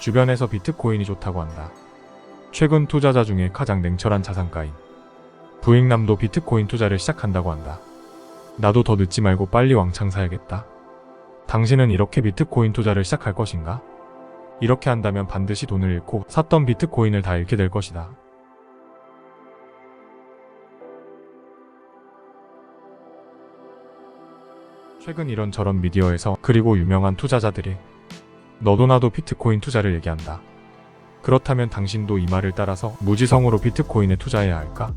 주변에서 비트코인이 좋다고 한다. 최근 투자자 중에 가장 냉철한 자산가인 부익남도 비트코인 투자를 시작한다고 한다. 나도 더 늦지 말고 빨리 왕창 사야겠다. 당신은 이렇게 비트코인 투자를 시작할 것인가? 이렇게 한다면 반드시 돈을 잃고 샀던 비트코인을 다 잃게 될 것이다. 최근 이런저런 미디어에서 그리고 유명한 투자자들이 너도 나도 비트코인 투자를 얘기한다. 그렇다면 당신도 이 말을 따라서 무지성으로 비트코인에 투자해야 할까?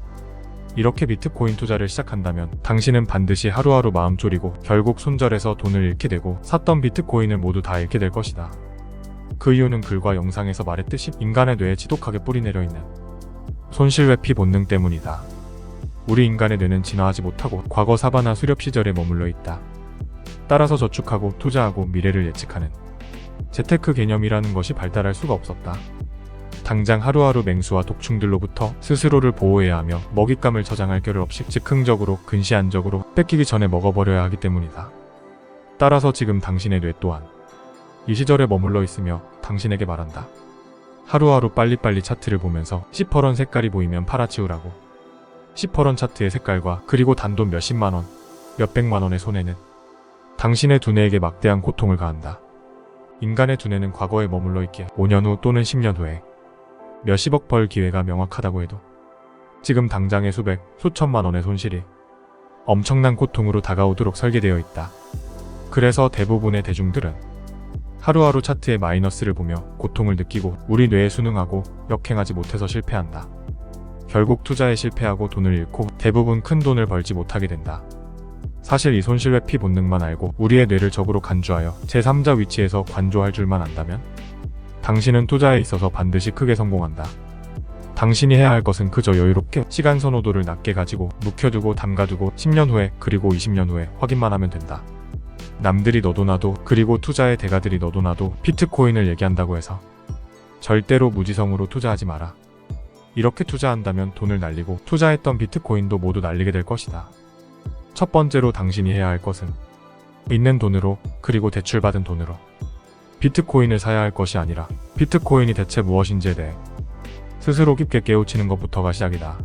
이렇게 비트코인 투자를 시작한다면 당신은 반드시 하루하루 마음 졸이고 결국 손절해서 돈을 잃게 되고 샀던 비트코인을 모두 다 잃게 될 것이다. 그 이유는 글과 영상에서 말했듯이 인간의 뇌에 지독하게 뿌리내려 있는 손실회피 본능 때문이다. 우리 인간의 뇌는 진화하지 못하고 과거 사바나 수렵 시절에 머물러 있다. 따라서 저축하고 투자하고 미래를 예측하는 재테크 개념이라는 것이 발달할 수가 없었다. 당장 하루하루 맹수와 독충들로부터 스스로를 보호해야 하며 먹잇감을 저장할 겨를 없이 즉흥적으로 근시안적으로 뺏기기 전에 먹어버려야 하기 때문이다. 따라서 지금 당신의 뇌 또한 이 시절에 머물러 있으며 당신에게 말한다. 하루하루 빨리빨리 차트를 보면서 시퍼런 색깔이 보이면 팔아치우라고. 시퍼런 차트의 색깔과 그리고 단돈 몇십만원, 몇백만원의 손해는 당신의 두뇌에게 막대한 고통을 가한다. 인간의 두뇌는 과거에 머물러 있기에 5년 후 또는 10년 후에 몇십억 벌 기회가 명확하다고 해도 지금 당장의 수백, 수천만 원의 손실이 엄청난 고통으로 다가오도록 설계되어 있다. 그래서 대부분의 대중들은 하루하루 차트의 마이너스를 보며 고통을 느끼고 우리 뇌에 순응하고 역행하지 못해서 실패한다. 결국 투자에 실패하고 돈을 잃고 대부분 큰 돈을 벌지 못하게 된다. 사실 이 손실회피 본능만 알고 우리의 뇌를 적으로 간주하여 제3자 위치에서 관조할 줄만 안다면 당신은 투자에 있어서 반드시 크게 성공한다. 당신이 해야 할 것은 그저 여유롭게 시간 선호도를 낮게 가지고 묵혀두고 담가두고 10년 후에 그리고 20년 후에 확인만 하면 된다. 남들이 너도 나도 그리고 투자의 대가들이 너도 나도 비트코인을 얘기한다고 해서 절대로 무지성으로 투자하지 마라. 이렇게 투자한다면 돈을 날리고 투자했던 비트코인도 모두 날리게 될 것이다. 첫 번째로 당신이 해야 할 것은 있는 돈으로 그리고 대출받은 돈으로 비트코인을 사야 할 것이 아니라 비트코인이 대체 무엇인지에 대해 스스로 깊게 깨우치는 것부터가 시작이다.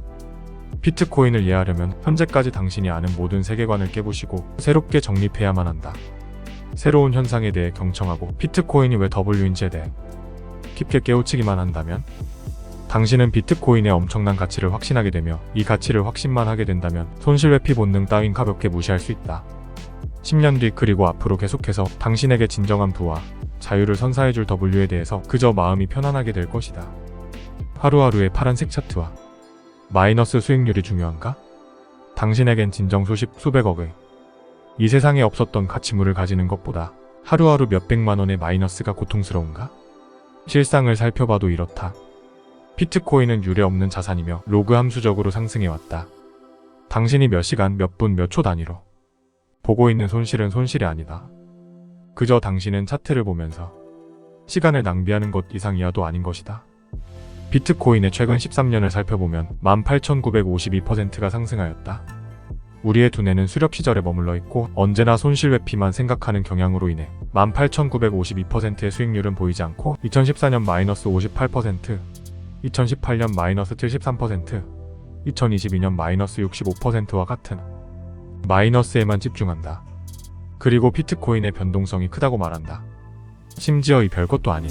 비트코인을 이해하려면 현재까지 당신이 아는 모든 세계관을 깨부시고 새롭게 정립해야만 한다. 새로운 현상에 대해 경청하고 비트코인이 왜 W인지에 대해 깊게 깨우치기만 한다면 당신은 비트코인의 엄청난 가치를 확신하게 되며 이 가치를 확신만 하게 된다면 손실회피 본능 따윈 가볍게 무시할 수 있다. 10년 뒤 그리고 앞으로 계속해서 당신에게 진정한 부와 자유를 선사해줄 W에 대해서 그저 마음이 편안하게 될 것이다. 하루하루의 파란색 차트와 마이너스 수익률이 중요한가? 당신에겐 진정 수백억의 이 세상에 없었던 가치물을 가지는 것보다 하루하루 몇백만 원의 마이너스가 고통스러운가? 실상을 살펴봐도 이렇다. 비트코인은 유례없는 자산이며 로그 함수적으로 상승해왔다. 당신이 몇 시간, 몇 분, 몇 초 단위로 보고 있는 손실은 손실이 아니다. 그저 당신은 차트를 보면서 시간을 낭비하는 것 이상이야도 아닌 것이다. 비트코인의 최근 13년을 살펴보면 18,952%가 상승하였다. 우리의 두뇌는 수렵 시절에 머물러 있고 언제나 손실회피만 생각하는 경향으로 인해 18,952%의 수익률은 보이지 않고 2014년 마이너스 58%, 2018년 마이너스 73%, 2022년 마이너스 65%와 같은 마이너스에만 집중한다. 그리고 비트코인의 변동성이 크다고 말한다. 심지어 이 별것도 아닌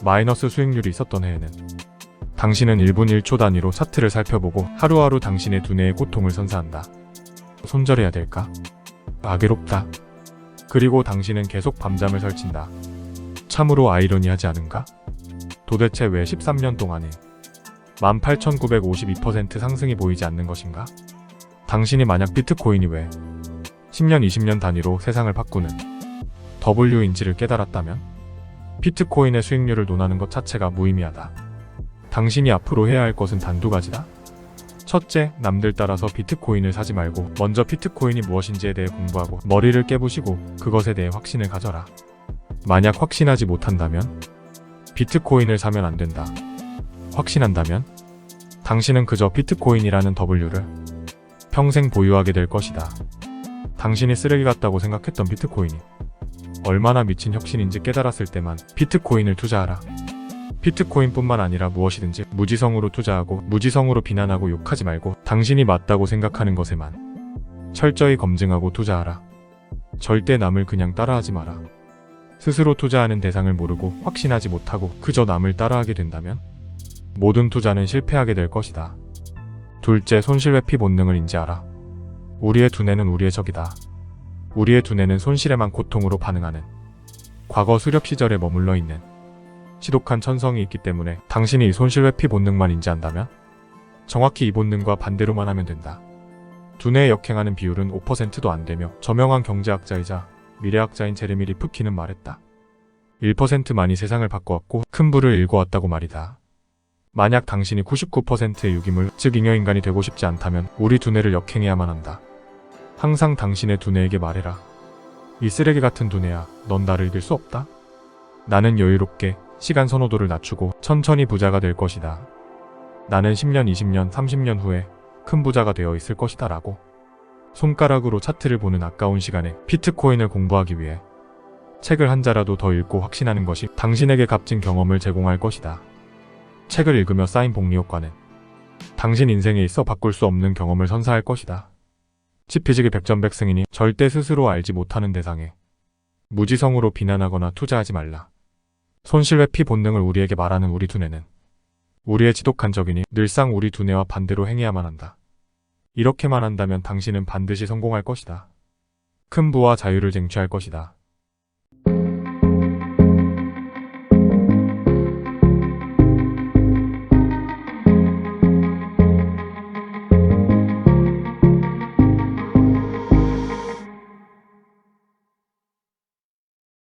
마이너스 수익률이 있었던 해에는 당신은 1분 1초 단위로 차트를 살펴보고 하루하루 당신의 두뇌의 고통을 선사한다. 손절해야 될까? 괴롭다. 그리고 당신은 계속 밤잠을 설친다. 참으로 아이러니하지 않은가? 도대체 왜 13년 동안에 18,952% 상승이 보이지 않는 것인가? 당신이 만약 비트코인이 왜 10년, 20년 단위로 세상을 바꾸는 W인지를 깨달았다면 비트코인의 수익률을 논하는 것 자체가 무의미하다. 당신이 앞으로 해야 할 것은 단두 가지다. 첫째, 남들 따라서 비트코인을 사지 말고 먼저 비트코인이 무엇인지에 대해 공부하고 머리를 깨부시고 그것에 대해 확신을 가져라. 만약 확신하지 못한다면 비트코인을 사면 안 된다. 확신한다면 당신은 그저 비트코인이라는 W를 평생 보유하게 될 것이다. 당신이 쓰레기 같다고 생각했던 비트코인이 얼마나 미친 혁신인지 깨달았을 때만 비트코인을 투자하라. 비트코인뿐만 아니라 무엇이든지 무지성으로 투자하고 무지성으로 비난하고 욕하지 말고 당신이 맞다고 생각하는 것에만 철저히 검증하고 투자하라. 절대 남을 그냥 따라하지 마라. 스스로 투자하는 대상을 모르고 확신하지 못하고 그저 남을 따라하게 된다면 모든 투자는 실패하게 될 것이다. 둘째, 손실회피 본능을 인지하라. 우리의 두뇌는 우리의 적이다. 우리의 두뇌는 손실에만 고통으로 반응하는 과거 수렵 시절에 머물러 있는 지독한 천성이 있기 때문에 당신이 이 손실회피 본능만 인지한다면 정확히 이 본능과 반대로만 하면 된다. 두뇌에 역행하는 비율은 5%도 안 되며 저명한 경제학자이자 미래학자인 제레미 리프킨은 말했다. 1%만이 세상을 바꿔왔고 큰 불을 일궈왔다고 말이다. 만약 당신이 99%의 유기물, 즉 잉여인간이 되고 싶지 않다면 우리 두뇌를 역행해야만 한다. 항상 당신의 두뇌에게 말해라. 이 쓰레기 같은 두뇌야, 넌 나를 이길 수 없다. 나는 여유롭게 시간 선호도를 낮추고 천천히 부자가 될 것이다. 나는 10년, 20년, 30년 후에 큰 부자가 되어 있을 것이다 라고. 손가락으로 차트를 보는 아까운 시간에 비트코인을 공부하기 위해 책을 한 자라도 더 읽고 확신하는 것이 당신에게 값진 경험을 제공할 것이다. 책을 읽으며 쌓인 복리 효과는 당신 인생에 있어 바꿀 수 없는 경험을 선사할 것이다. 치피지기 백전백승이니 절대 스스로 알지 못하는 대상에 무지성으로 비난하거나 투자하지 말라. 손실회피 본능을 우리에게 말하는 우리 두뇌는 우리의 지독한 적이니 늘상 우리 두뇌와 반대로 행해야만 한다. 이렇게만 한다면 당신은 반드시 성공할 것이다. 큰 부와 자유를 쟁취할 것이다.